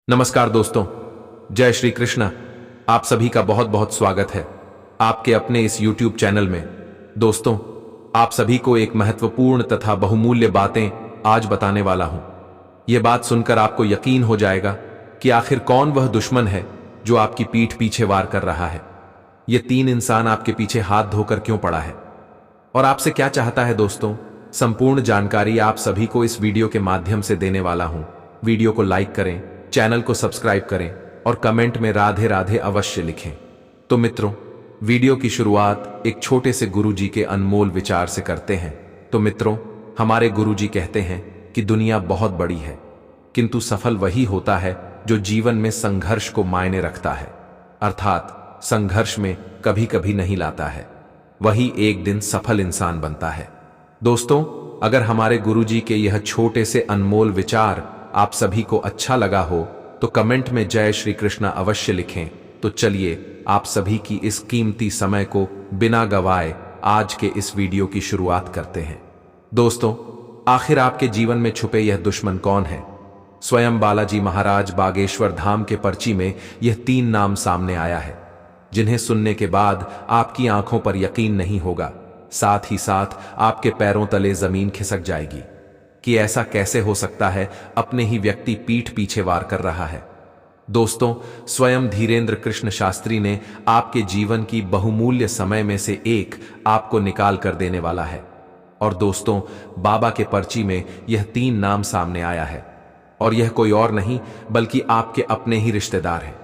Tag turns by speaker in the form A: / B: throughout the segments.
A: नमस्कार दोस्तों, जय श्री कृष्ण। आप सभी का बहुत बहुत स्वागत है आपके अपने इस YouTube चैनल में। दोस्तों, आप सभी को एक महत्वपूर्ण तथा बहुमूल्य बातें आज बताने वाला हूं। यह बात सुनकर आपको यकीन हो जाएगा कि आखिर कौन वह दुश्मन है जो आपकी पीठ पीछे वार कर रहा है। ये तीन इंसान आपके पीछे हाथ धोकर क्यों पड़ा है और आपसे क्या चाहता है। दोस्तों, संपूर्ण जानकारी आप सभी को इस वीडियो के माध्यम से देने वाला हूं। वीडियो को लाइक करें, चैनल को सब्सक्राइब करें और कमेंट में राधे राधे अवश्य लिखें। तो मित्रों, वीडियो की शुरुआत एक छोटे से गुरुजी के अनमोल विचार से करते हैं। तो मित्रों, हमारे गुरुजी कहते हैं कि दुनिया बहुत बड़ी है, किंतु सफल वही होता है जो जीवन में संघर्ष को मायने रखता है, अर्थात संघर्ष में कभी कभी नहीं लाता है, वही एक दिन सफल इंसान बनता है। दोस्तों, अगर हमारे गुरुजी के यह छोटे से अनमोल विचार आप सभी को अच्छा लगा हो तो कमेंट में जय श्री कृष्ण अवश्य लिखें। तो चलिए आप सभी की इस कीमती समय को बिना गवाए आज के इस वीडियो की शुरुआत करते हैं। दोस्तों, आखिर आपके जीवन में छुपे यह दुश्मन कौन है? स्वयं बालाजी महाराज बागेश्वर धाम के पर्ची में यह तीन नाम सामने आया है, जिन्हें सुनने के बाद आपकी आंखों पर यकीन नहीं होगा, साथ ही साथ आपके पैरों तले जमीन खिसक जाएगी कि ऐसा कैसे हो सकता है, अपने ही व्यक्ति पीठ पीछे वार कर रहा है। दोस्तों, स्वयं धीरेन्द्र कृष्ण शास्त्री ने आपके जीवन की बहुमूल्य समय में से एक आपको निकाल कर देने वाला है। और दोस्तों, बाबा के पर्ची में यह तीन नाम सामने आया है और यह कोई और नहीं बल्कि आपके अपने ही रिश्तेदार हैं,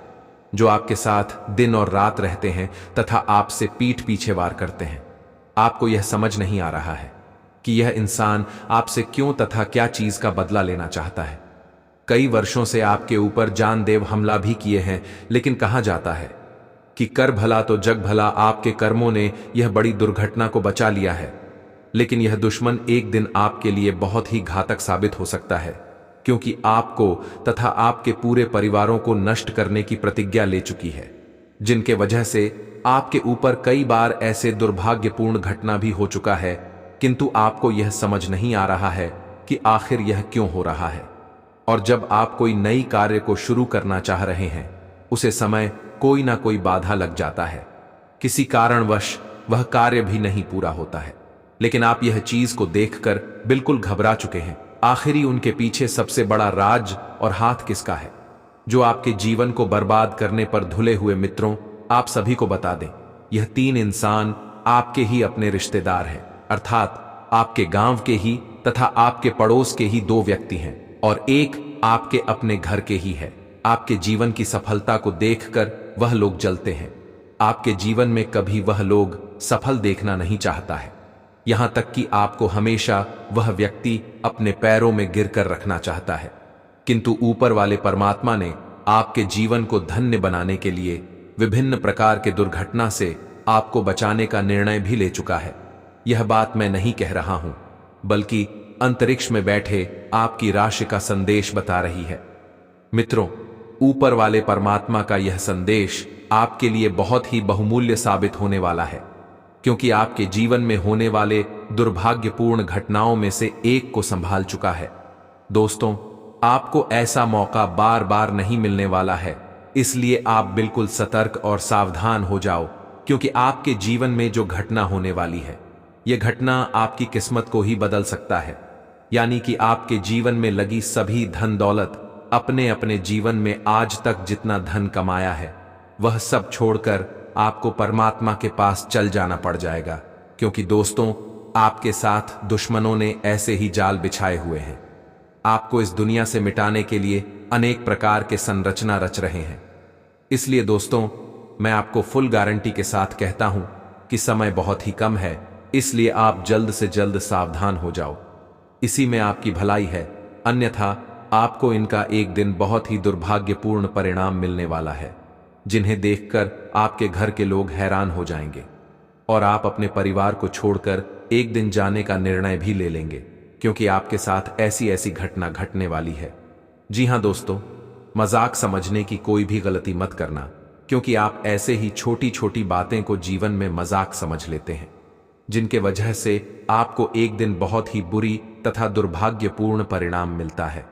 A: जो आपके साथ दिन और रात रहते हैं तथा आपसे पीठ पीछे वार करते हैं। आपको यह समझ नहीं आ रहा है कि यह इंसान आपसे क्यों तथा क्या चीज का बदला लेना चाहता है। कई वर्षों से आपके ऊपर जानलेवा हमला भी किए हैं, लेकिन कहा जाता है कि कर भला तो जग भला। आपके कर्मों ने यह बड़ी दुर्घटना को बचा लिया है, लेकिन यह दुश्मन एक दिन आपके लिए बहुत ही घातक साबित हो सकता है, क्योंकि आपको तथा आपके पूरे परिवारों को नष्ट करने की प्रतिज्ञा ले चुकी है, जिनके वजह से आपके ऊपर कई बार ऐसे दुर्भाग्यपूर्ण घटना भी हो चुका है, किंतु आपको यह समझ नहीं आ रहा है कि आखिर यह क्यों हो रहा है। और जब आप कोई नई कार्य को शुरू करना चाह रहे हैं, उसे समय कोई ना कोई बाधा लग जाता है, किसी कारणवश वह कार्य भी नहीं पूरा होता है। लेकिन आप यह चीज को देखकर बिल्कुल घबरा चुके हैं। आखिरी उनके पीछे सबसे बड़ा राज और हाथ किसका है, जो आपके जीवन को बर्बाद करने पर धुले हुए? मित्रों, आप सभी को बता दें, यह तीन इंसान आपके ही अपने रिश्तेदार हैं, अर्थात आपके गांव के ही तथा आपके पड़ोस के ही दो व्यक्ति हैं, और एक आपके अपने घर के ही है। आपके जीवन की सफलता को देखकर वह लोग जलते हैं। आपके जीवन में कभी वह लोग सफल देखना नहीं चाहता है, यहां तक कि आपको हमेशा वह व्यक्ति अपने पैरों में गिरकर रखना चाहता है। किंतु ऊपर वाले परमात्मा ने आपके जीवन को धन्य बनाने के लिए विभिन्न प्रकार के दुर्घटना से आपको बचाने का निर्णय भी ले चुका है। यह बात मैं नहीं कह रहा हूं, बल्कि अंतरिक्ष में बैठे आपकी राशि का संदेश बता रही है। मित्रों, ऊपर वाले परमात्मा का यह संदेश आपके लिए बहुत ही बहुमूल्य साबित होने वाला है, क्योंकि आपके जीवन में होने वाले दुर्भाग्यपूर्ण घटनाओं में से एक को संभाल चुका है। दोस्तों, आपको ऐसा मौका बार बार नहीं मिलने वाला है, इसलिए आप बिल्कुल सतर्क और सावधान हो जाओ, क्योंकि आपके जीवन में जो घटना होने वाली है, यह घटना आपकी किस्मत को ही बदल सकता है। यानी कि आपके जीवन में लगी सभी धन दौलत, अपने अपने जीवन में आज तक जितना धन कमाया है, वह सब छोड़कर आपको परमात्मा के पास चल जाना पड़ जाएगा। क्योंकि दोस्तों, आपके साथ दुश्मनों ने ऐसे ही जाल बिछाए हुए हैं। आपको इस दुनिया से मिटाने के लिए अनेक प्रकार के संरचना रच रहे हैं। इसलिए दोस्तों, मैं आपको फुल गारंटी के साथ कहता हूं कि समय बहुत ही कम है, इसलिए आप जल्द से जल्द सावधान हो जाओ। इसी में आपकी भलाई है, अन्यथा आपको इनका एक दिन बहुत ही दुर्भाग्यपूर्ण परिणाम मिलने वाला है, जिन्हें देखकर आपके घर के लोग हैरान हो जाएंगे और आप अपने परिवार को छोड़कर एक दिन जाने का निर्णय भी ले लेंगे, क्योंकि आपके साथ ऐसी ऐसी घटना घटने वाली है। जी हां दोस्तों, मजाक समझने की कोई भी गलती मत करना, क्योंकि आप ऐसे ही छोटी छोटी बातें को जीवन में मजाक समझ लेते हैं, जिनके वजह से आपको एक दिन बहुत ही बुरी तथा दुर्भाग्यपूर्ण परिणाम मिलता है।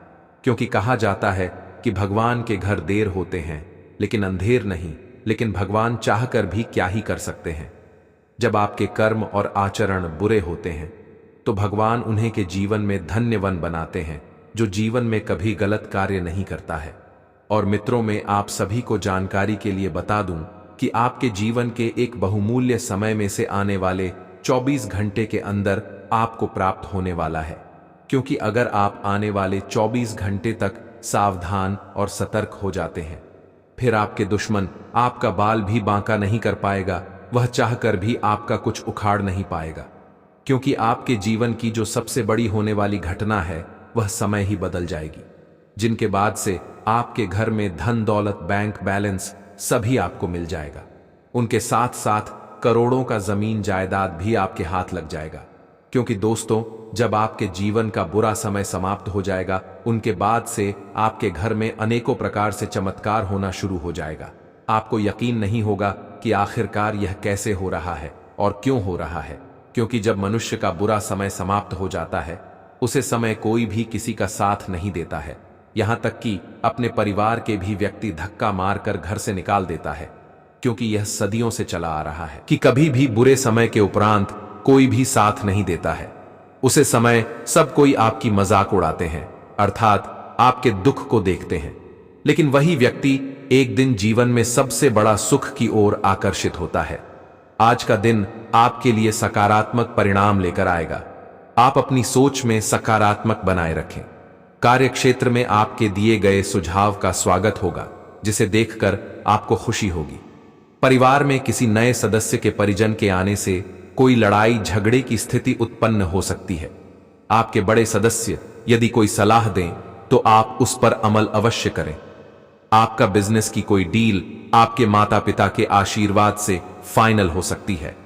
A: क्योंकि कहा जाता है कि भगवान के घर देर होते हैं लेकिन अंधेर नहीं, लेकिन भगवान चाहकर भी क्या ही कर सकते हैं। जब आपके कर्म और आचरण बुरे होते हैं तो भगवान उन्हें के जीवन में धन्यवान बनाते हैं जो जीवन में कभी गलत कार्य नहीं करता है। और मित्रों, में आप सभी को जानकारी के लिए बता दूं कि आपके जीवन के एक बहुमूल्य समय में से आने वाले 24 घंटे के अंदर आपको प्राप्त होने वाला है। क्योंकि अगर आप आने वाले 24 घंटे तक सावधान और सतर्क हो जाते हैं, फिर आपके दुश्मन आपका बाल भी बांका नहीं कर पाएगा, वह चाहकर भी आपका कुछ उखाड़ नहीं पाएगा। क्योंकि आपके जीवन की जो सबसे बड़ी होने वाली घटना है वह समय ही बदल जाएगी, जिनके बाद से आपके घर में धन दौलत, बैंक बैलेंस सभी आपको मिल जाएगा। उनके साथ साथ करोड़ों का जमीन जायदाद भी आपके हाथ लग जाएगा। क्योंकि दोस्तों, जब आपके जीवन का बुरा समय समाप्त हो जाएगा, उनके बाद से आपके घर में अनेकों प्रकार से चमत्कार होना शुरू हो जाएगा। आपको यकीन नहीं होगा कि आखिरकार यह कैसे हो रहा है और क्यों हो रहा है। क्योंकि जब मनुष्य का बुरा समय समाप्त हो जाता है, उसे समय कोई भी किसी का साथ नहीं देता है। यहां तक कि अपने परिवार के भी व्यक्ति धक्का मारकर घर से निकाल देता है। क्योंकि यह सदियों से चला आ रहा है कि कभी भी बुरे समय के उपरांत कोई भी साथ नहीं देता है। उसे समय सब कोई आपकी मजाक उड़ाते हैं, अर्थात आपके दुख को देखते हैं। लेकिन वही व्यक्ति एक दिन जीवन में सबसे बड़ा सुख की ओर आकर्षित होता है। आज का दिन आपके लिए सकारात्मक परिणाम लेकर आएगा। आप अपनी सोच में सकारात्मक बनाए रखें। कार्यक्षेत्र में आपके दिए गए सुझाव का स्वागत होगा, जिसे देखकर आपको खुशी होगी। परिवार में किसी नए सदस्य के परिजन के आने से कोई लड़ाई झगड़े की स्थिति उत्पन्न हो सकती है। आपके बड़े सदस्य यदि कोई सलाह दें तो आप उस पर अमल अवश्य करें। आपका बिजनेस की कोई डील आपके माता पिता के आशीर्वाद से फाइनल हो सकती है।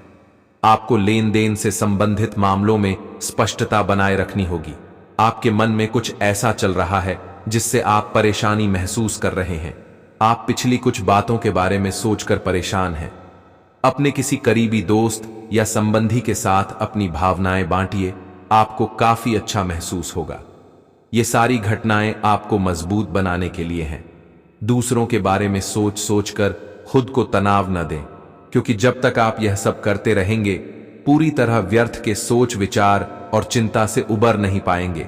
A: आपको लेन देन से संबंधित मामलों में स्पष्टता बनाए रखनी होगी। आपके मन में कुछ ऐसा चल रहा है जिससे आप परेशानी महसूस कर रहे हैं। आप पिछली कुछ बातों के बारे में सोचकर परेशान हैं। अपने किसी करीबी दोस्त या संबंधी के साथ अपनी भावनाएं बांटिए, आपको काफी अच्छा महसूस होगा। ये सारी घटनाएं आपको मजबूत बनाने के लिए हैं। दूसरों के बारे में सोच सोचकर खुद को तनाव न दें, क्योंकि जब तक आप यह सब करते रहेंगे, पूरी तरह व्यर्थ के सोच विचार और चिंता से उबर नहीं पाएंगे।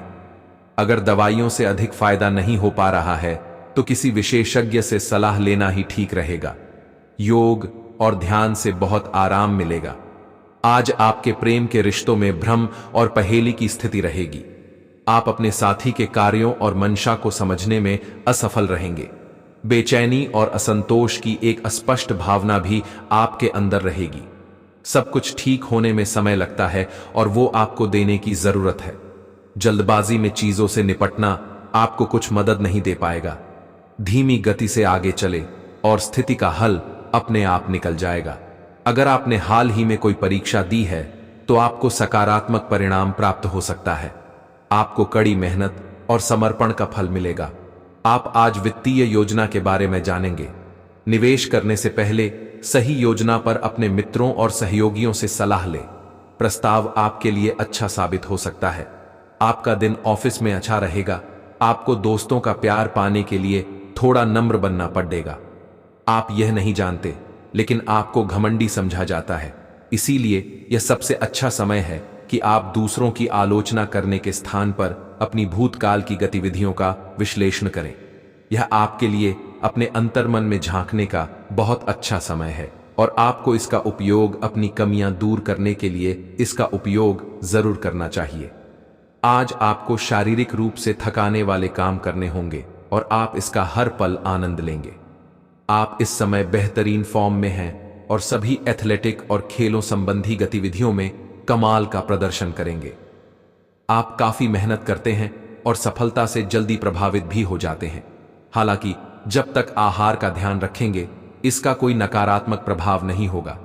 A: अगर दवाइयों से अधिक फायदा नहीं हो पा रहा है तो किसी विशेषज्ञ से सलाह लेना ही ठीक रहेगा। योग और ध्यान से बहुत आराम मिलेगा। आज आपके प्रेम के रिश्तों में भ्रम और पहेली की स्थिति रहेगी। आप अपने साथी के कार्यों और मंशा को समझने में असफल रहेंगे। बेचैनी और असंतोष की एक अस्पष्ट भावना भी आपके अंदर रहेगी। सब कुछ ठीक होने में समय लगता है और वो आपको देने की जरूरत है। जल्दबाजी में चीजों से निपटना आपको कुछ मदद नहीं दे पाएगा। धीमी गति से आगे चले और स्थिति का हल अपने आप निकल जाएगा। अगर आपने हाल ही में कोई परीक्षा दी है तो आपको सकारात्मक परिणाम प्राप्त हो सकता है। आपको कड़ी मेहनत और समर्पण का फल मिलेगा। आप आज वित्तीय योजना के बारे में जानेंगे। निवेश करने से पहले सही योजना पर अपने मित्रों और सहयोगियों से सलाह लें। प्रस्ताव आपके लिए अच्छा साबित हो सकता है। आपका दिन ऑफिस में अच्छा रहेगा। आपको दोस्तों का प्यार पाने के लिए थोड़ा नम्र बनना पड़ेगा। आप यह नहीं जानते, लेकिन आपको घमंडी समझा जाता है। इसीलिए यह सबसे अच्छा समय है कि आप दूसरों की आलोचना करने के स्थान पर अपनी भूतकाल की गतिविधियों का विश्लेषण करें। यह आपके लिए अपने अंतर्मन में झांकने का बहुत अच्छा समय है और आपको इसका उपयोग अपनी कमियां दूर करने के लिए इसका उपयोग जरूर करना चाहिए। आज आपको शारीरिक रूप से थकाने वाले काम करने होंगे और आप इसका हर पल आनंद लेंगे। आप इस समय बेहतरीन फॉर्म में हैं और सभी एथलेटिक और खेलों संबंधी गतिविधियों में कमाल का प्रदर्शन करेंगे। आप काफी मेहनत करते हैं और सफलता से जल्दी प्रभावित भी हो जाते हैं। हालांकि जब तक आहार का ध्यान रखेंगे, इसका कोई नकारात्मक प्रभाव नहीं होगा।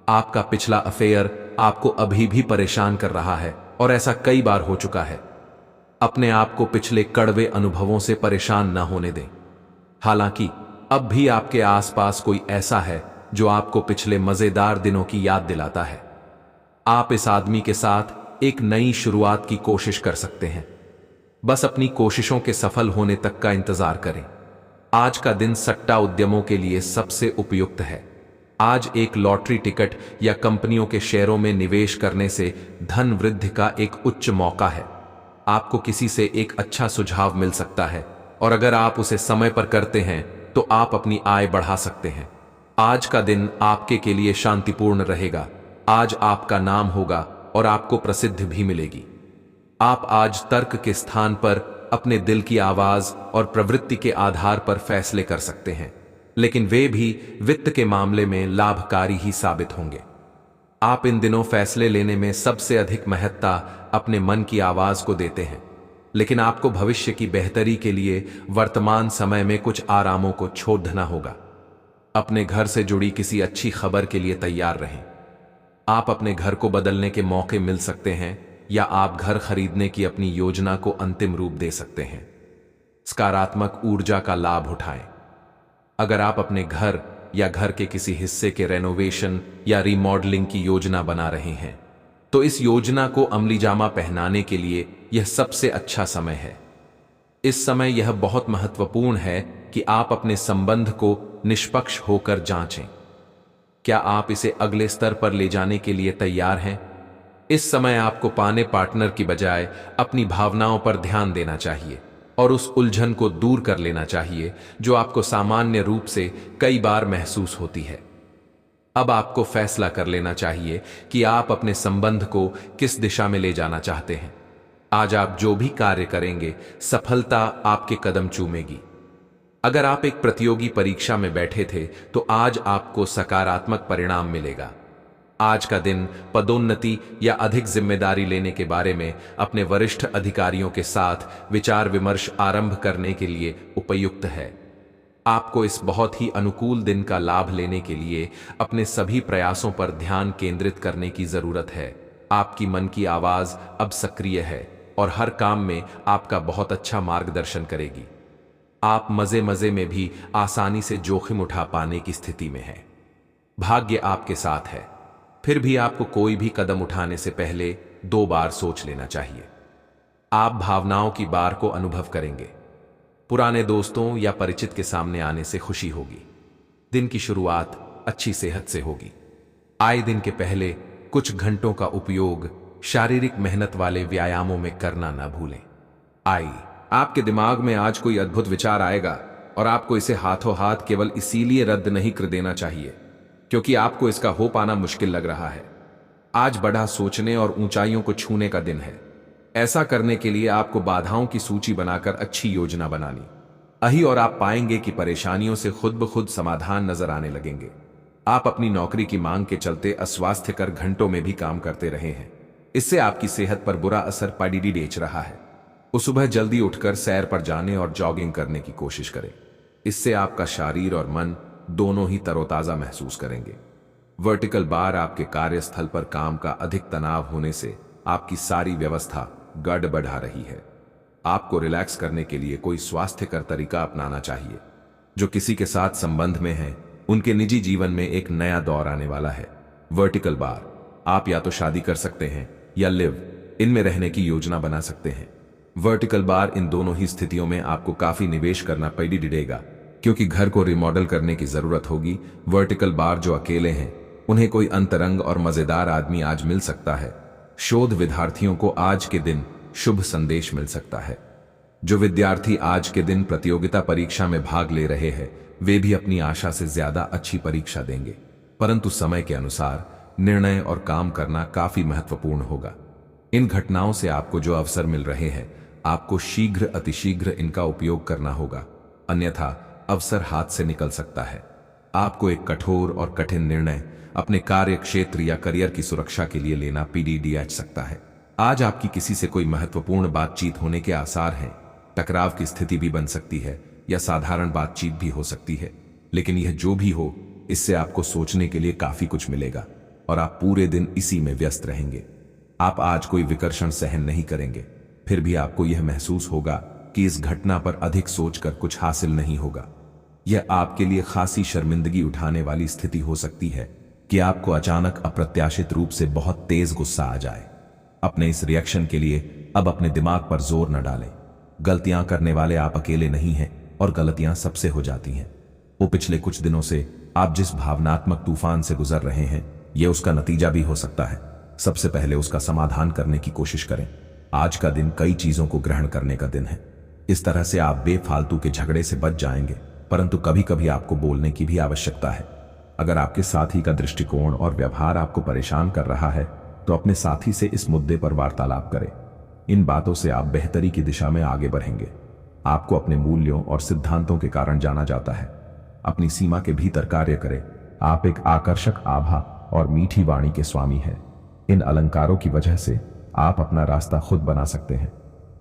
A: आपका पिछला अफेयर आपको अभी भी परेशान कर रहा है और ऐसा कई बार हो चुका है। अपने आप को पिछले कड़वे अनुभवों से परेशान न होने दें। हालांकि अब भी आपके आसपास कोई ऐसा है जो आपको पिछले मजेदार दिनों की याद दिलाता है। आप इस आदमी के साथ एक नई शुरुआत की कोशिश कर सकते हैं। बस अपनी कोशिशों के सफल होने तक का इंतजार करें। आज का दिन सट्टा उद्यमों के लिए सबसे उपयुक्त है। आज एक लॉटरी टिकट या कंपनियों के शेयरों में निवेश करने से धन वृद्धि का एक उच्च मौका है। आपको किसी से एक अच्छा सुझाव मिल सकता है और अगर आप उसे समय पर करते हैं तो आप अपनी आय बढ़ा सकते हैं। आज का दिन आपके के लिए शांतिपूर्ण रहेगा। आज आपका नाम होगा और आपको प्रसिद्धि भी मिलेगी। आप आज तर्क के स्थान पर अपने दिल की आवाज और प्रवृत्ति के आधार पर फैसले कर सकते हैं, लेकिन वे भी वित्त के मामले में लाभकारी ही साबित होंगे। आप इन दिनों फैसले लेने में सबसे अधिक महत्ता अपने मन की आवाज को देते हैं, लेकिन आपको भविष्य की बेहतरी के लिए वर्तमान समय में कुछ आरामों को छोड़ना होगा। अपने घर से जुड़ी किसी अच्छी खबर के लिए तैयार रहें। आप अपने घर को बदलने के मौके मिल सकते हैं या आप घर खरीदने की अपनी योजना को अंतिम रूप दे सकते हैं। सकारात्मक ऊर्जा का लाभ उठाएं। अगर आप अपने घर या घर के किसी हिस्से के रेनोवेशन या रिमॉडलिंग की योजना बना रहे हैं, तो इस योजना को अमली जामा पहनाने के लिए यह सबसे अच्छा समय है। इस समय यह बहुत महत्वपूर्ण है कि आप अपने संबंध को निष्पक्ष होकर जांचें। क्या आप इसे अगले स्तर पर ले जाने के लिए तैयार हैं? इस समय आपको पाने पार्टनर की बजाय अपनी भावनाओं पर ध्यान देना चाहिए और उस उलझन को दूर कर लेना चाहिए जो आपको सामान्य रूप से कई बार महसूस होती है। अब आपको फैसला कर लेना चाहिए कि आप अपने संबंध को किस दिशा में ले जाना चाहते हैं। आज आप जो भी कार्य करेंगे, सफलता आपके कदम चूमेगी। अगर आप एक प्रतियोगी परीक्षा में बैठे थे, तो आज आपको सकारात्मक परिणाम मिलेगा। आज का दिन पदोन्नति या अधिक जिम्मेदारी लेने के बारे में अपने वरिष्ठ अधिकारियों के साथ विचार विमर्श आरंभ करने के लिए उपयुक्त है। आपको इस बहुत ही अनुकूल दिन का लाभ लेने के लिए अपने सभी प्रयासों पर ध्यान केंद्रित करने की जरूरत है। आपकी मन की आवाज अब सक्रिय है और हर काम में आपका बहुत अच्छा मार्गदर्शन करेगी। आप मजे मजे में भी आसानी से जोखिम उठा पाने की स्थिति में हैं। भाग्य आपके साथ है, फिर भी आपको कोई भी कदम उठाने से पहले 2 बार सोच लेना चाहिए। आप भावनाओं की बार को अनुभव करेंगे। पुराने दोस्तों या परिचित के सामने आने से खुशी होगी। दिन की शुरुआत अच्छी सेहत से होगी। आए दिन के पहले कुछ घंटों का उपयोग शारीरिक मेहनत वाले व्यायामों में करना न भूलें। आपके दिमाग में आज कोई अद्भुत विचार आएगा और आपको इसे हाथों हाथ केवल इसीलिए रद्द नहीं कर देना चाहिए क्योंकि आपको इसका हो पाना मुश्किल लग रहा है। आज बड़ा सोचने और ऊंचाइयों को छूने का दिन है। ऐसा करने के लिए आपको बाधाओं की सूची बनाकर अच्छी योजना बनानी और आप पाएंगे कि परेशानियों से खुद ब खुद समाधान नजर आने लगेंगे। आप अपनी नौकरी की मांग के चलते अस्वास्थ्यकर घंटों में भी काम करते रहे हैं। इससे आपकी सेहत पर बुरा असर पड़ रहा है। उस सुबह जल्दी उठकर सैर पर जाने और जॉगिंग करने की कोशिश करें। इससे आपका शरीर और मन दोनों ही तरोताजा महसूस करेंगे। वर्टिकल बार आपके कार्यस्थल पर काम का अधिक तनाव होने से आपकी सारी व्यवस्था गड़बड़ा रही है। आपको रिलैक्स करने के लिए कोई स्वास्थ्यकर तरीका अपनाना चाहिए। जो किसी के साथ संबंध में है, उनके निजी जीवन में एक नया दौर आने वाला है। वर्टिकल बार, आप या तो शादी कर सकते हैं या लिव इनमें रहने की योजना बना सकते हैं। वर्टिकल बार, इन दोनों ही स्थितियों में आपको काफी निवेश करना पड़ेगा क्योंकि घर को रिमॉडल करने की जरूरत होगी। वर्टिकल बार जो अकेले हैं, उन्हें कोई अंतरंग और मजेदार आदमी आज मिल सकता है। शोध विद्यार्थियों को आज के दिन शुभ संदेश मिल सकता है। जो विद्यार्थी आज के दिन प्रतियोगिता परीक्षा में भाग ले रहे हैं, वे भी अपनी आशा से ज्यादा अच्छी परीक्षा देंगे, परंतु समय के अनुसार निर्णय और काम करना काफी महत्वपूर्ण होगा। इन घटनाओं से आपको जो अवसर मिल रहे हैं, आपको शीघ्र अतिशीघ्र इनका उपयोग करना होगा, अन्यथा अवसर हाथ से निकल सकता है। आपको एक कठोर और कठिन निर्णय अपने कार्य क्षेत्र या करियर की सुरक्षा के लिए लेना पड़ सकता है। आज आपकी किसी से कोई महत्वपूर्ण बातचीत होने के आसार हैं। टकराव की स्थिति भी बन सकती है या साधारण बातचीत भी हो सकती है, लेकिन यह जो भी हो, इससे आपको सोचने के लिए काफी कुछ मिलेगा और आप पूरे दिन इसी में व्यस्त रहेंगे। आप आज कोई विकर्षण सहन नहीं करेंगे, फिर भी आपको यह महसूस होगा कि इस घटना पर अधिक सोचकर कुछ हासिल नहीं होगा। यह आपके लिए खासी शर्मिंदगी उठाने वाली स्थिति हो सकती है कि आपको अचानक अप्रत्याशित रूप से बहुत तेज गुस्सा आ जाए। अपने इस रिएक्शन के लिए अब अपने दिमाग पर जोर न डालें। गलतियां करने वाले आप अकेले नहीं हैं
B: और गलतियां सबसे हो जाती हैं। वो पिछले कुछ दिनों से आप जिस भावनात्मक तूफान से गुजर रहे हैं, ये उसका नतीजा भी हो सकता है। सबसे पहले उसका समाधान करने की कोशिश करें। आज का दिन कई चीजों को ग्रहण करने का दिन है। इस तरह से आप बेफालतू के झगड़े से बच जाएंगे, परंतु कभी कभी आपको बोलने की भी आवश्यकता है। अगर आपके साथी का दृष्टिकोण और व्यवहार आपको परेशान कर रहा है, तो अपने साथी से इस मुद्दे पर वार्तालाप करें। इन बातों से आप बेहतरी की दिशा में आगे बढ़ेंगे। आपको अपने मूल्यों और सिद्धांतों के कारण जाना जाता है। अपनी सीमा के भीतर कार्य करें। आप एक आकर्षक आभा और मीठी वाणी के स्वामी हैं। इन अलंकारों की वजह से आप अपना रास्ता खुद बना सकते हैं।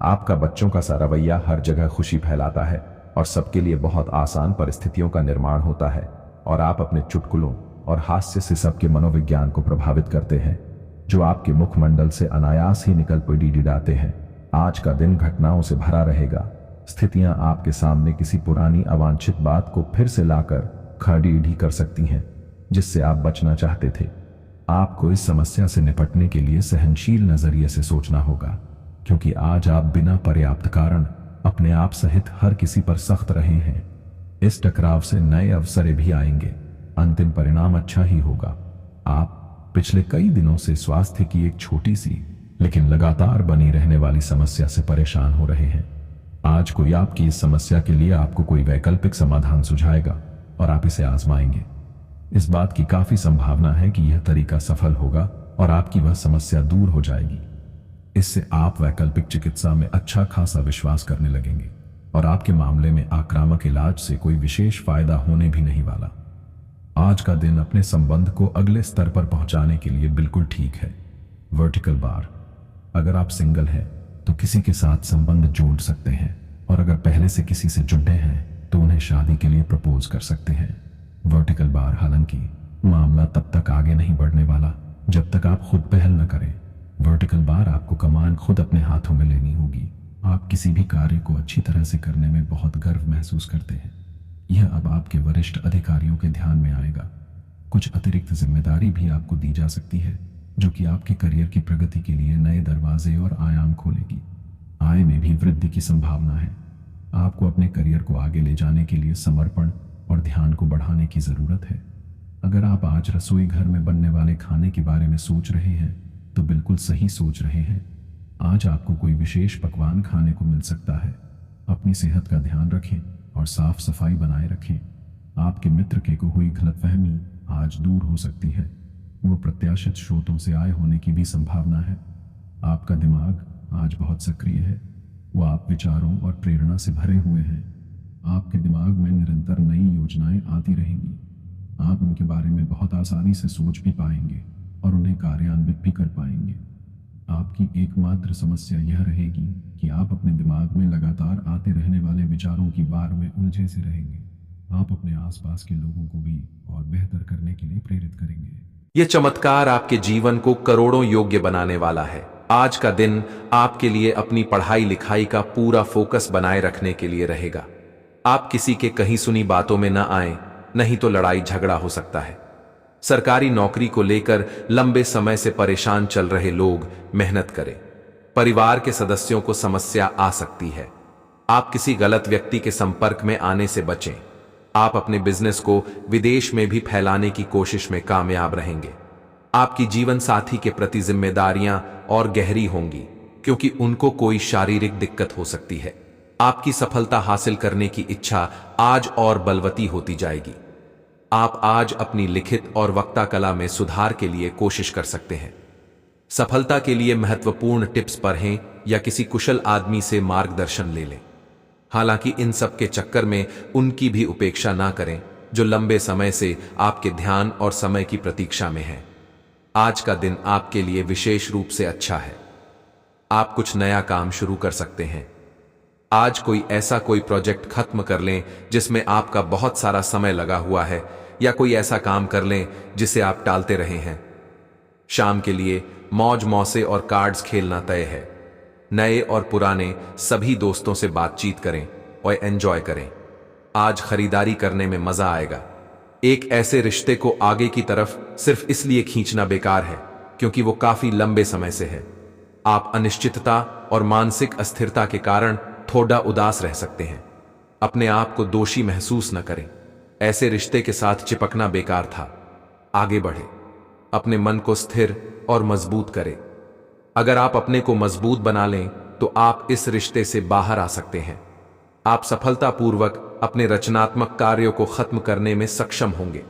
B: आपका बच्चों का सा रवैया हर जगह खुशी फैलाता है और सबके लिए बहुत आसान परिस्थितियों का निर्माण होता है, और आप अपने चुटकुलों और हास्य से सबके मनोविज्ञान को प्रभावित करते हैं, जो आपके मुखमंडल से अनायास ही निकल डिड़ाते हैं। आज का दिन घटनाओं से भरा रहेगा। स्थितियां आपके सामने किसी पुरानी अवांछित बात को फिर से लाकर खड़ी कर सकती हैं, जिससे आप बचना चाहते थे। आपको इस समस्या से निपटने के लिए सहनशील नजरिए से सोचना होगा, क्योंकि आज आप बिना पर्याप्त कारण अपने आप सहित हर किसी पर सख्त रहे हैं। इस टकराव से नए अवसर भी आएंगे। अंतिम परिणाम अच्छा ही होगा। आप पिछले कई दिनों से स्वास्थ्य की एक छोटी सी लेकिन लगातार बनी रहने वाली समस्या से परेशान हो रहे हैं। आज कोई आपकी इस समस्या के लिए आपको कोई वैकल्पिक समाधान सुझाएगा और आप इसे आजमाएंगे। इस बात की काफी संभावना है कि यह तरीका सफल होगा और आपकी वह समस्या दूर हो जाएगी। इससे आप वैकल्पिक चिकित्सा में अच्छा खासा विश्वास करने लगेंगे और आपके मामले में आक्रामक इलाज से कोई विशेष फायदा होने भी नहीं वाला। आज का दिन अपने संबंध को अगले स्तर पर पहुंचाने के लिए बिल्कुल ठीक है। Vertical bar. अगर आप सिंगल हैं तो किसी के साथ संबंध जोड़ सकते हैं, और अगर पहले से किसी से जुड़े हैं तो उन्हें शादी के लिए प्रपोज कर सकते हैं। Vertical bar. हालांकि मामला तब तक आगे नहीं बढ़ने वाला जब तक आप खुद पहल न करें। Vertical bar. आपको कमान खुद अपने हाथों में लेनी होगी। आप किसी भी कार्य को अच्छी तरह से करने में बहुत गर्व महसूस करते हैं। यह अब आपके वरिष्ठ अधिकारियों के ध्यान में आएगा। कुछ अतिरिक्त जिम्मेदारी भी आपको दी जा सकती है, जो कि आपके करियर की प्रगति के लिए नए दरवाजे और आयाम खोलेगी। आय में भी वृद्धि की संभावना है। आपको अपने करियर को आगे ले जाने के लिए समर्पण और ध्यान को बढ़ाने की जरूरत है। अगर आप आज रसोई घर में बनने वाले खाने के बारे में सोच रहे हैं तो बिल्कुल सही सोच रहे हैं। आज आपको कोई विशेष पकवान खाने को मिल सकता है। अपनी सेहत का ध्यान रखें और साफ सफाई बनाए रखें। आपके मित्र के को हुई गलतफहमी आज दूर हो सकती है। वो प्रत्याशित स्रोतों से आय होने की भी संभावना है। आपका दिमाग आज बहुत सक्रिय है। वो आप विचारों और प्रेरणा से भरे हुए हैं। आपके दिमाग में निरंतर नई योजनाएं आती रहेंगी। आप उनके बारे में बहुत आसानी से सोच भी पाएंगे और उन्हें कार्यान्वित भी कर पाएंगे। आपकी एकमात्र समस्या यह रहेगी कि आप अपने दिमाग में लगातार आते रहने वाले विचारों की बार में उलझे से रहेंगे। आप अपने आसपास के लोगों को भी और बेहतर करने के लिए प्रेरित करेंगे।
A: यह चमत्कार आपके जीवन को करोड़ों योग्य बनाने वाला है। आज का दिन आपके लिए अपनी पढ़ाई लिखाई का पूरा फोकस बनाए रखने के लिए रहेगा। आप किसी के कहीं सुनी बातों में न आए, नहीं तो लड़ाई झगड़ा हो सकता है। सरकारी नौकरी को लेकर लंबे समय से परेशान चल रहे लोग मेहनत करें। परिवार के सदस्यों को समस्या आ सकती है। आप किसी गलत व्यक्ति के संपर्क में आने से बचें। आप अपने बिजनेस को विदेश में भी फैलाने की कोशिश में कामयाब रहेंगे। आपकी जीवन साथी के प्रति जिम्मेदारियां और गहरी होंगी, क्योंकि उनको कोई शारीरिक दिक्कत हो सकती है। आपकी सफलता हासिल करने की इच्छा आज और बलवती होती जाएगी। आप आज अपनी लिखित और वक्ता कला में सुधार के लिए कोशिश कर सकते हैं। सफलता के लिए महत्वपूर्ण टिप्स पढ़ें या किसी कुशल आदमी से मार्गदर्शन ले लें। हालांकि इन सब के चक्कर में उनकी भी उपेक्षा ना करें जो लंबे समय से आपके ध्यान और समय की प्रतीक्षा में हैं। आज का दिन आपके लिए विशेष रूप से अच्छा है। आप कुछ नया काम शुरू कर सकते हैं। आज कोई प्रोजेक्ट खत्म कर लें जिसमें आपका बहुत सारा समय लगा हुआ है, या कोई ऐसा काम कर लें जिसे आप टालते रहे हैं। शाम के लिए मौज मौसे और कार्ड्स खेलना तय है। नए और पुराने सभी दोस्तों से बातचीत करें और एंजॉय करें। आज खरीदारी करने में मजा आएगा। एक ऐसे रिश्ते को आगे की तरफ सिर्फ इसलिए खींचना बेकार है क्योंकि वो काफी लंबे समय से है। आप अनिश्चितता और मानसिक अस्थिरता के कारण थोड़ा उदास रह सकते हैं। अपने आप को दोषी महसूस न करें। ऐसे रिश्ते के साथ चिपकना बेकार था। आगे बढ़े, अपने मन को स्थिर और मजबूत करें। अगर आप अपने को मजबूत बना लें तो आप इस रिश्ते से बाहर आ सकते हैं। आप सफलतापूर्वक अपने रचनात्मक कार्यों को खत्म करने में सक्षम होंगे।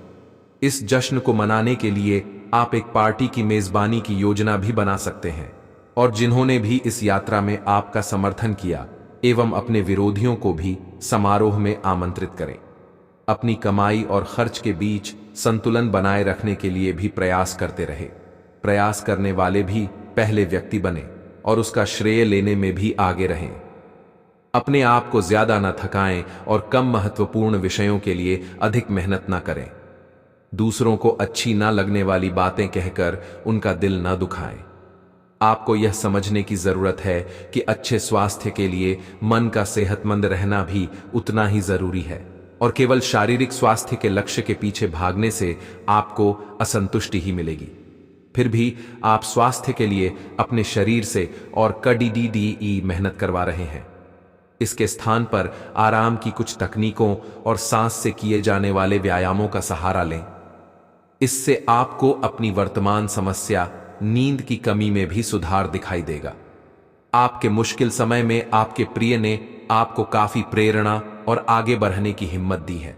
A: इस जश्न को मनाने के लिए आप एक पार्टी की मेजबानी की योजना भी बना सकते हैं और जिन्होंने भी इस यात्रा में आपका समर्थन किया एवं अपने विरोधियों को भी समारोह में आमंत्रित करें। अपनी कमाई और खर्च के बीच संतुलन बनाए रखने के लिए भी प्रयास करते रहे। प्रयास करने वाले भी पहले व्यक्ति बने और उसका श्रेय लेने में भी आगे रहें। अपने आप को ज्यादा न थकाएं और कम महत्वपूर्ण विषयों के लिए अधिक मेहनत न करें। दूसरों को अच्छी ना लगने वाली बातें कहकर उनका दिल न दुखाएं। आपको यह समझने की जरूरत है कि अच्छे स्वास्थ्य के लिए मन का सेहतमंद रहना भी उतना ही जरूरी है और केवल शारीरिक स्वास्थ्य के लक्ष्य के पीछे भागने से आपको असंतुष्टि ही मिलेगी। फिर भी आप स्वास्थ्य के लिए अपने शरीर से और कड़ी मेहनत करवा रहे हैं। इसके स्थान पर आराम की कुछ तकनीकों और सांस से किए जाने वाले व्यायामों का सहारा लें। इससे आपको अपनी वर्तमान समस्या नींद की कमी में भी सुधार दिखाई देगा। आपके मुश्किल समय में आपके प्रिय ने आपको काफी प्रेरणा और आगे बढ़ने की हिम्मत दी है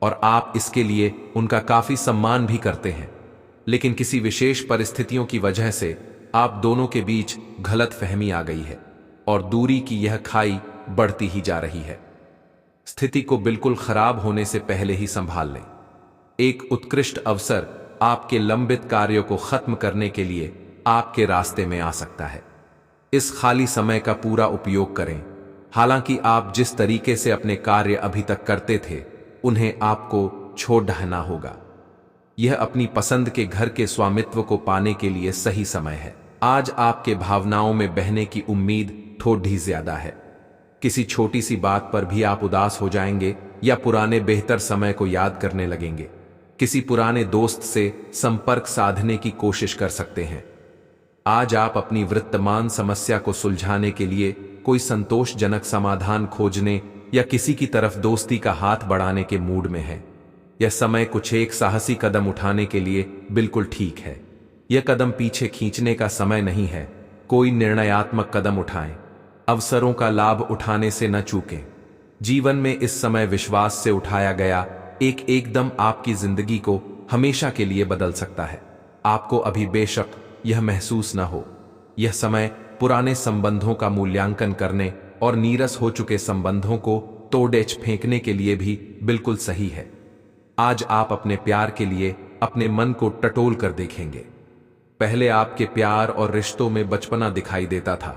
A: और आप इसके लिए उनका काफी सम्मान भी करते हैं। लेकिन किसी विशेष परिस्थितियों की वजह से आप दोनों के बीच गलतफहमी आ गई है और दूरी की यह खाई बढ़ती ही जा रही है। स्थिति को बिल्कुल खराब होने से पहले ही संभाल लें। एक उत्कृष्ट अवसर आपके लंबित कार्यों को खत्म करने के लिए आपके रास्ते में आ सकता है। इस खाली समय का पूरा उपयोग करें। हालांकि आप जिस तरीके से अपने कार्य अभी तक करते थे उन्हें आपको छोड़ देना होगा। यह अपनी पसंद के घर के स्वामित्व को पाने के लिए सही समय है। आज आपके भावनाओं में बहने की उम्मीद थोड़ी ज्यादा है। किसी छोटी सी बात पर भी आप उदास हो जाएंगे या पुराने बेहतर समय को याद करने लगेंगे। किसी पुराने दोस्त से संपर्क साधने की कोशिश कर सकते हैं। आज आप अपनी वर्तमान समस्या को सुलझाने के लिए कोई संतोषजनक समाधान खोजने या किसी की तरफ दोस्ती का हाथ बढ़ाने के मूड में है। यह समय कुछ एक साहसी कदम उठाने के लिए बिल्कुल ठीक है। यह कदम पीछे खींचने का समय नहीं है। कोई निर्णयात्मक कदम उठाएं। अवसरों का लाभ उठाने से न चूकें। जीवन में इस समय विश्वास से उठाया गया एकदम आपकी जिंदगी को हमेशा के लिए बदल सकता है। आपको अभी बेशक यह महसूस न हो। यह समय पुराने संबंधों का मूल्यांकन करने और नीरस हो चुके संबंधों को तोड़ फेंकने के लिए भी बिल्कुल सही है। आज आप अपने प्यार के लिए अपने मन को टटोल कर देखेंगे। पहले आपके प्यार और रिश्तों में बचपना दिखाई देता था,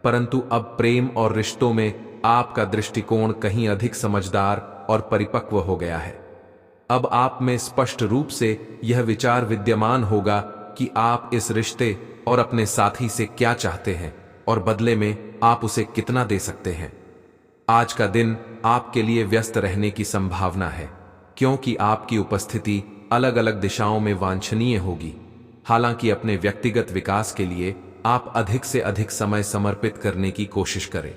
A: परंतु अब प्रेम और रिश्तों में आपका दृष्टिकोण कहीं अधिक समझदार और परिपक्व हो गया है। अब आप में स्पष्ट रूप से यह विचार विद्यमान होगा कि आप इस रिश्ते और अपने साथी से क्या चाहते हैं और बदले में आप उसे कितना दे सकते हैं। आज का दिन आपके लिए व्यस्त रहने की संभावना है, क्योंकि आपकी उपस्थिति अलग अलग दिशाओं में वांछनीय होगी। हालांकि अपने व्यक्तिगत विकास के लिए आप अधिक से अधिक समय समर्पित करने की कोशिश करें।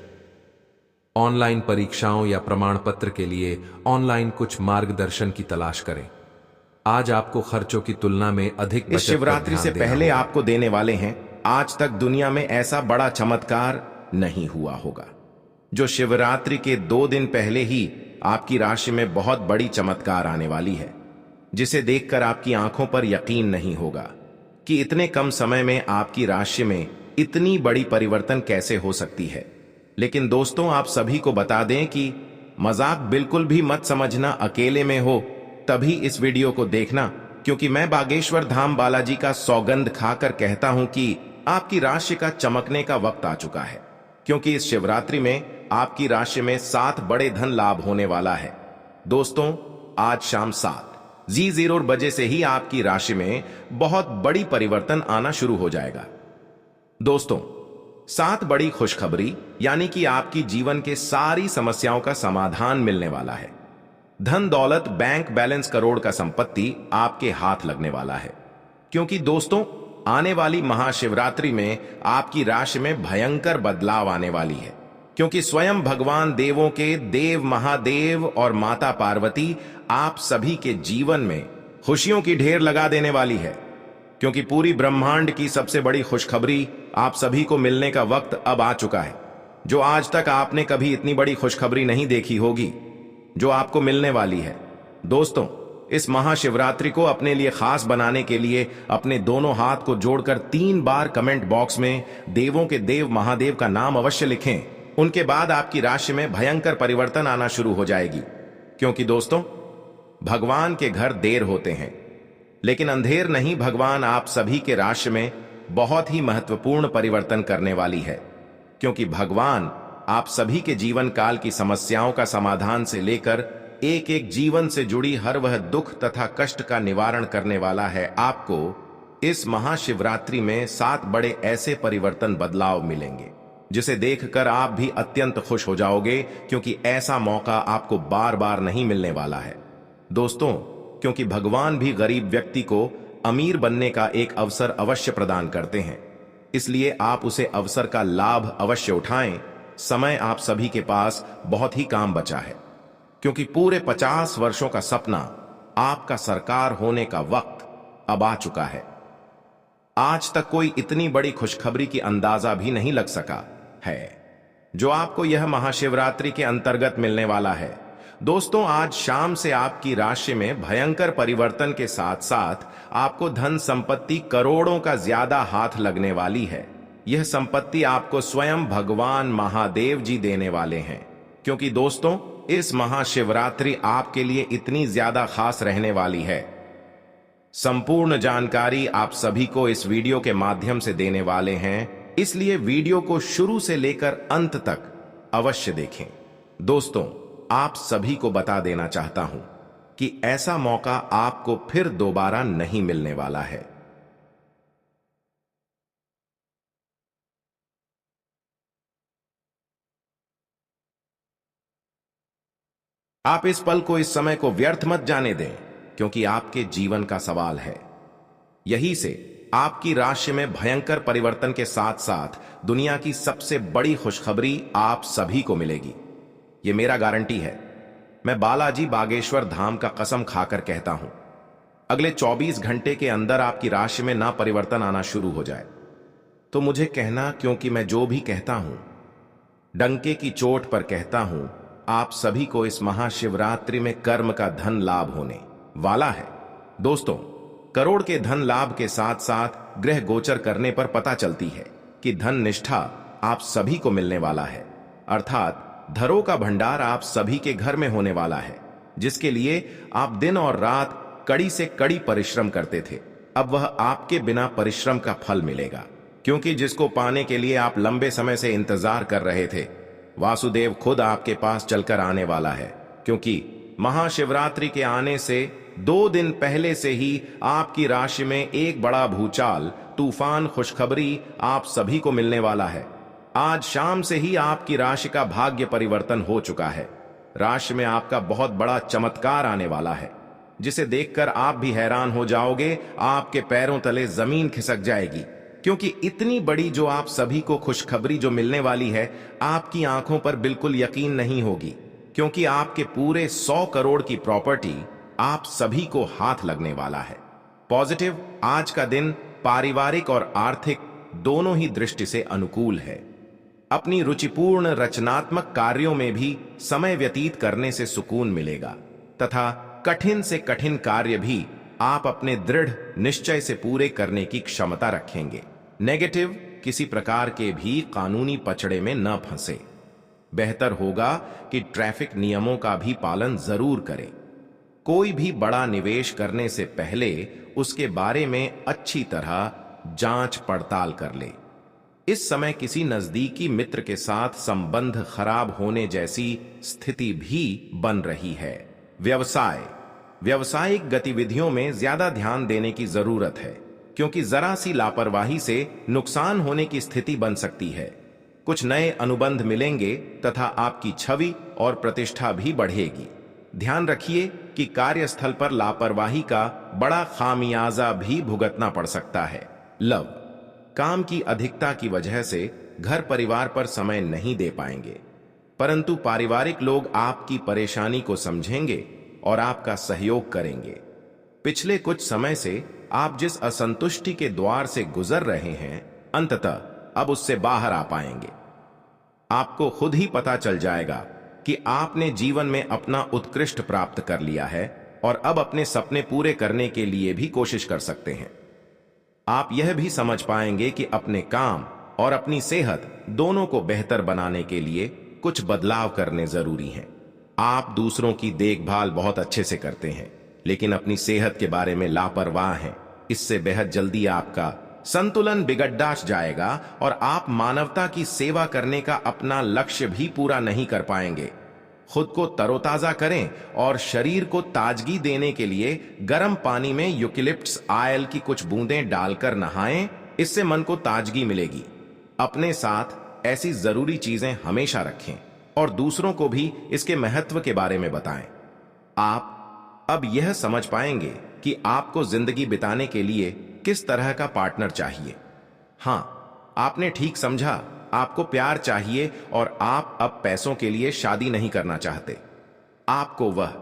A: ऑनलाइन परीक्षाओं या प्रमाण पत्र के लिए ऑनलाइन कुछ मार्गदर्शन की तलाश करें। आज आपको खर्चों की तुलना में अधिक
C: इस शिवरात्रि से पहले आपको देने वाले हैं। आज तक दुनिया में ऐसा बड़ा चमत्कार नहीं हुआ होगा जो शिवरात्रि के 2 दिन पहले ही आपकी राशि में बहुत बड़ी चमत्कार आने वाली है, जिसे देखकर आपकी आंखों पर यकीन नहीं होगा कि इतने कम समय में आपकी राशि में इतनी बड़ी परिवर्तन कैसे हो सकती है। लेकिन दोस्तों, आप सभी को बता दें कि मजाक बिल्कुल भी मत समझना। अकेले में हो तभी इस वीडियो को देखना, क्योंकि मैं बागेश्वर धाम बालाजी का सौगंध खाकर कहता हूं कि आपकी राशि का चमकने का वक्त आ चुका है। क्योंकि इस शिवरात्रि में आपकी राशि में 7 बड़े धन लाभ होने वाला है। दोस्तों, आज शाम 7:00 बजे से ही आपकी राशि में बहुत बड़ी परिवर्तन आना शुरू हो जाएगा। दोस्तों, 7 बड़ी खुशखबरी, यानी कि आपकी जीवन के सारी समस्याओं का समाधान मिलने वाला है। धन दौलत, बैंक बैलेंस, करोड़ का संपत्ति आपके हाथ लगने वाला है। क्योंकि दोस्तों, आने वाली महाशिवरात्रि में आपकी राशि में भयंकर बदलाव आने वाली है। क्योंकि स्वयं भगवान देवों के देव महादेव और माता पार्वती आप सभी के जीवन में खुशियों की ढेर लगा देने वाली है। क्योंकि पूरी ब्रह्मांड की सबसे बड़ी खुशखबरी आप सभी को मिलने का वक्त अब आ चुका है। जो आज तक आपने कभी इतनी बड़ी खुशखबरी नहीं देखी होगी, जो आपको मिलने वाली है। दोस्तों, इस महाशिवरात्रि को अपने लिए खास बनाने के लिए अपने दोनों हाथ को जोड़कर 3 बार कमेंट बॉक्स में देवों के देव महादेव का नाम अवश्य लिखें। उनके बाद आपकी राशि में भयंकर परिवर्तन आना शुरू हो जाएगी। क्योंकि दोस्तों, भगवान के घर देर होते हैं, लेकिन अंधेर नहीं। भगवान आप सभी के राशि में बहुत ही महत्वपूर्ण परिवर्तन करने वाली है। क्योंकि भगवान आप सभी के जीवन काल की समस्याओं का समाधान से लेकर एक एक जीवन से जुड़ी हर वह दुख तथा कष्ट का निवारण करने वाला है। आपको इस महाशिवरात्रि में 7 बड़े ऐसे परिवर्तन बदलाव मिलेंगे जिसे देखकर आप भी अत्यंत खुश हो जाओगे, क्योंकि ऐसा मौका आपको बार बार नहीं मिलने वाला है। दोस्तों, क्योंकि भगवान भी गरीब व्यक्ति को अमीर बनने का एक अवसर अवश्य प्रदान करते हैं, इसलिए आप उसे अवसर का लाभ अवश्य उठाएं। समय आप सभी के पास बहुत ही काम बचा है, क्योंकि पूरे 50 वर्षों का सपना आपका सरकार होने का वक्त अब आ चुका है। आज तक कोई इतनी बड़ी खुशखबरी की अंदाजा भी नहीं लग सका है जो आपको यह महाशिवरात्रि के अंतर्गत मिलने वाला है। दोस्तों, आज शाम से आपकी राशि में भयंकर परिवर्तन के साथ साथ आपको धन संपत्ति करोड़ों का ज्यादा हाथ लगने वाली है। यह संपत्ति आपको स्वयं भगवान महादेव जी देने वाले हैं। क्योंकि दोस्तों, इस महाशिवरात्रि आपके लिए इतनी ज्यादा खास रहने वाली है। संपूर्ण जानकारी आप सभी को इस वीडियो के माध्यम से देने वाले हैं, इसलिए वीडियो को शुरू से लेकर अंत तक अवश्य देखें। दोस्तों, आप सभी को बता देना चाहता हूं कि ऐसा मौका आपको फिर दोबारा नहीं मिलने वाला है। आप इस पल को, इस समय को व्यर्थ मत जाने दें, क्योंकि आपके जीवन का सवाल है। यही से आपकी राशि में भयंकर परिवर्तन के साथ साथ दुनिया की सबसे बड़ी खुशखबरी आप सभी को मिलेगी। यह मेरा गारंटी है। मैं बालाजी बागेश्वर धाम का कसम खाकर कहता हूं, अगले 24 घंटे के अंदर आपकी राशि में ना परिवर्तन आना शुरू हो जाए तो मुझे कहना, क्योंकि मैं जो भी कहता हूं डंके की चोट पर कहता हूं। आप सभी को इस महाशिवरात्रि में कर्म का धन लाभ होने वाला है। दोस्तों, करोड़ के धन लाभ के साथ साथ ग्रह गोचर करने पर पता चलती है कि धन निष्ठा आप सभी को मिलने वाला है। अर्थात धरों का भंडार आप सभी के घर में होने वाला है, जिसके लिए आप दिन और रात कड़ी से कड़ी परिश्रम करते थे। अब वह आपके बिना परिश्रम का फल मिलेगा, क्योंकि जिसको पाने के लिए आप लंबे समय से इंतजार कर रहे थे, वासुदेव खुद आपके पास चलकर आने वाला है। क्योंकि महाशिवरात्रि के आने से 2 दिन पहले से ही आपकी राशि में एक बड़ा भूचाल, तूफान, खुशखबरी आप सभी को मिलने वाला है। आज शाम से ही आपकी राशि का भाग्य परिवर्तन हो चुका है। राशि में आपका बहुत बड़ा चमत्कार आने वाला है, जिसे देखकर आप भी हैरान हो जाओगे। आपके पैरों तले जमीन खिसक जाएगी, क्योंकि इतनी बड़ी जो आप सभी को खुशखबरी जो मिलने वाली है, आपकी आंखों पर बिल्कुल यकीन नहीं होगी। क्योंकि आपके पूरे 100 करोड़ की प्रॉपर्टी आप सभी को हाथ लगने वाला है। पॉजिटिव, आज का दिन पारिवारिक और आर्थिक दोनों ही दृष्टि से अनुकूल है। अपनी रुचिपूर्ण रचनात्मक कार्यों में भी समय व्यतीत करने से सुकून मिलेगा तथा कठिन से कठिन कार्य भी आप अपने दृढ़ निश्चय से पूरे करने की क्षमता रखेंगे। नेगेटिव, किसी प्रकार के भी कानूनी पचड़े में न फंसे। बेहतर होगा कि ट्रैफिक नियमों का भी पालन जरूर करें। कोई भी बड़ा निवेश करने से पहले उसके बारे में अच्छी तरह जांच पड़ताल कर ले। इस समय किसी नजदीकी मित्र के साथ संबंध खराब होने जैसी स्थिति भी बन रही है। व्यवसाय, व्यावसायिक गतिविधियों में ज्यादा ध्यान देने की जरूरत है, क्योंकि जरा सी लापरवाही से नुकसान होने की स्थिति बन सकती है। कुछ नए अनुबंध मिलेंगे तथा आपकी छवि और प्रतिष्ठा भी बढ़ेगी। ध्यान रखिए कि कार्यस्थल पर लापरवाही का बड़ा खामियाजा भी भुगतना पड़ सकता है। लव, काम की अधिकता की वजह से घर परिवार पर समय नहीं दे पाएंगे, परंतु पारिवारिक लोग आपकी परेशानी को समझेंगे और आपका सहयोग करेंगे। पिछले कुछ समय से आप जिस असंतुष्टि के द्वार से गुजर रहे हैं, अंततः अब उससे बाहर आ पाएंगे। आपको खुद ही पता चल जाएगा कि आपने जीवन में अपना उत्कृष्ट प्राप्त कर लिया है और अब अपने सपने पूरे करने के लिए भी कोशिश कर सकते हैं। आप यह भी समझ पाएंगे कि अपने काम और अपनी सेहत दोनों को बेहतर बनाने के लिए कुछ बदलाव करने जरूरी हैं। आप दूसरों की देखभाल बहुत अच्छे से करते हैं, लेकिन अपनी सेहत के बारे में लापरवाह हैं। इससे बेहद जल्दी आपका संतुलन बिगड़ जाएगा और आप मानवता की सेवा करने का अपना लक्ष्य भी पूरा नहीं कर पाएंगे। खुद को तरोताजा करें और शरीर को ताजगी देने के लिए गर्म पानी में यूकेलिप्टस ऑयल की कुछ बूंदें डालकर नहाएं। इससे मन को ताजगी मिलेगी। अपने साथ ऐसी जरूरी चीजें हमेशा रखें और दूसरों को भी इसके महत्व के बारे में बताएं। आप अब यह समझ पाएंगे कि आपको जिंदगी बिताने के लिए किस तरह का पार्टनर चाहिए। हां, आपने ठीक समझा, आपको प्यार चाहिए और आप अब पैसों के लिए शादी नहीं करना चाहते। आपको वह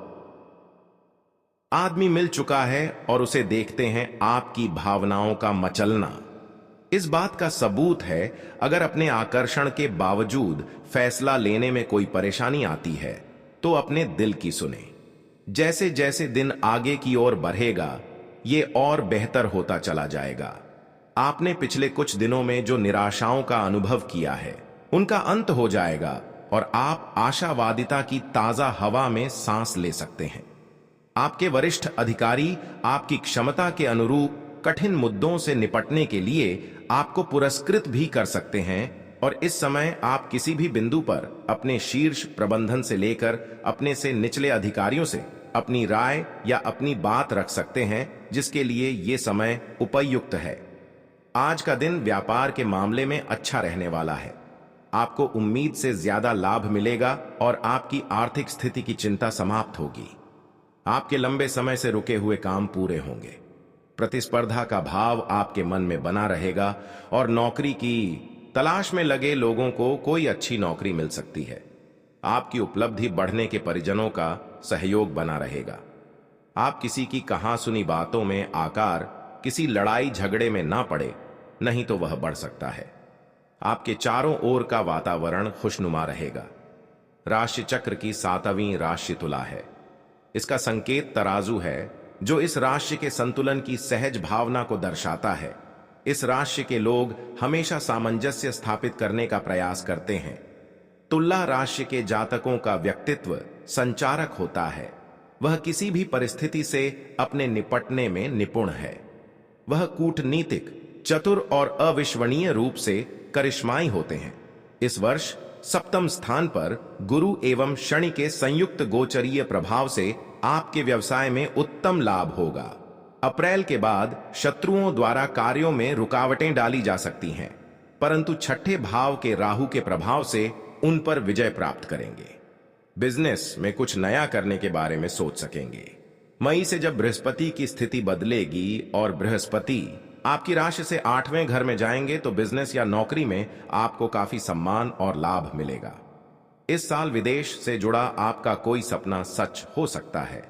C: आदमी मिल चुका है और उसे देखते हैं आपकी भावनाओं का मचलना। इस बात का सबूत है, अगर अपने आकर्षण के बावजूद फैसला लेने में कोई परेशानी आती है तो अपने दिल की सुने। जैसे जैसे दिन आगे की ओर बढ़ेगा, ये और बेहतर होता चला जाएगा। आपने पिछले कुछ दिनों में जो निराशाओं का अनुभव किया है, उनका अंत हो जाएगा और आप आशावादिता की ताजा हवा में सांस ले सकते हैं। आपके वरिष्ठ अधिकारी आपकी क्षमता के अनुरूप कठिन मुद्दों से निपटने के लिए आपको पुरस्कृत भी कर सकते हैं और इस समय आप किसी भी बिंदु पर अपने शीर्ष प्रबंधन से लेकर अपने से निचले अधिकारियों से अपनी राय या अपनी बात रख सकते हैं, जिसके लिए यह समय उपयुक्त है। आज का दिन व्यापार के मामले में अच्छा रहने वाला है। आपको उम्मीद से ज्यादा लाभ मिलेगा और आपकी आर्थिक स्थिति की चिंता समाप्त होगी। आपके लंबे समय से रुके हुए काम पूरे होंगे। प्रतिस्पर्धा का भाव आपके मन में बना रहेगा और नौकरी की तलाश में लगे लोगों को कोई अच्छी नौकरी मिल सकती है। आपकी उपलब्धि बढ़ने के परिजनों का सहयोग बना रहेगा। आप किसी की कहा सुनी बातों में आकर किसी लड़ाई झगड़े में ना पड़े, नहीं तो वह बढ़ सकता है। आपके चारों ओर का वातावरण खुशनुमा रहेगा। राशि चक्र की 7वीं राशि तुला है। इसका संकेत तराजू है, जो इस राशि के संतुलन की सहज भावना को दर्शाता है। इस राशि के लोग हमेशा सामंजस्य स्थापित करने का प्रयास करते हैं। तुला राशि के जातकों का व्यक्तित्व संचारक होता है। वह किसी भी परिस्थिति से अपने निपटने में निपुण है। वह कूटनीतिक, चतुर और अविश्वसनीय रूप से करिश्माई होते हैं। इस वर्ष 7वें स्थान पर गुरु एवं शनि के संयुक्त गोचरीय प्रभाव से आपके व्यवसाय में उत्तम लाभ होगा। अप्रैल के बाद शत्रुओं द्वारा कार्यों में रुकावटें डाली जा सकती हैं, परंतु छठे भाव के राहु के प्रभाव से उन पर विजय प्राप्त करेंगे। बिजनेस में कुछ नया करने के बारे में सोच सकेंगे। मई से जब बृहस्पति की स्थिति बदलेगी और बृहस्पति आपकी राशि से 8वें घर में जाएंगे, तो बिजनेस या नौकरी में आपको काफी सम्मान और लाभ मिलेगा। इस साल विदेश से जुड़ा आपका कोई सपना सच हो सकता है।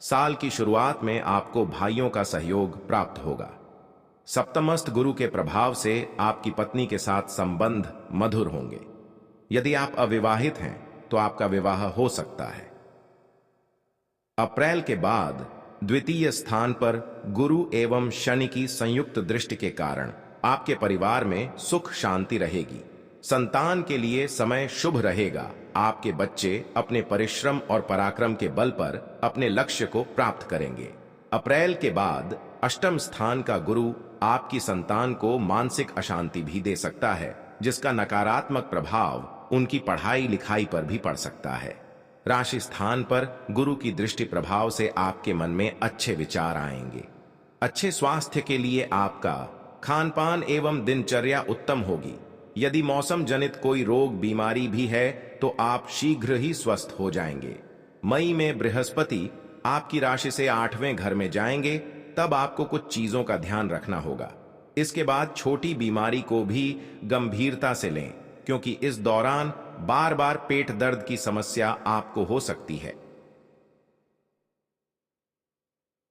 C: साल की शुरुआत में आपको भाइयों का सहयोग प्राप्त होगा। सप्तमस्थ गुरु के प्रभाव से आपकी पत्नी के साथ संबंध मधुर होंगे। यदि आप अविवाहित हैं तो आपका विवाह हो सकता है। अप्रैल के बाद द्वितीय स्थान पर गुरु एवं शनि की संयुक्त दृष्टि के कारण आपके परिवार में सुख शांति रहेगी। संतान के लिए समय शुभ रहेगा। आपके बच्चे अपने परिश्रम और पराक्रम के बल पर अपने लक्ष्य को प्राप्त करेंगे। अप्रैल के बाद 8वें स्थान का गुरु आपकी संतान को मानसिक अशांति भी दे सकता है, जिसका नकारात्मक प्रभाव उनकी पढ़ाई लिखाई पर भी पड़ सकता है। राशि स्थान पर गुरु की दृष्टि प्रभाव से आपके मन में अच्छे विचार आएंगे। अच्छे स्वास्थ्य के लिए आपका खान पान एवं दिनचर्या उत्तम होगी। यदि मौसम जनित कोई रोग बीमारी भी है तो आप शीघ्र ही स्वस्थ हो जाएंगे। मई में बृहस्पति आपकी राशि से 8वें घर में जाएंगे, तब आपको कुछ चीजों का ध्यान रखना होगा। इसके बाद छोटी बीमारी को भी गंभीरता से लें, क्योंकि इस दौरान बार बार पेट दर्द की समस्या आपको हो सकती है।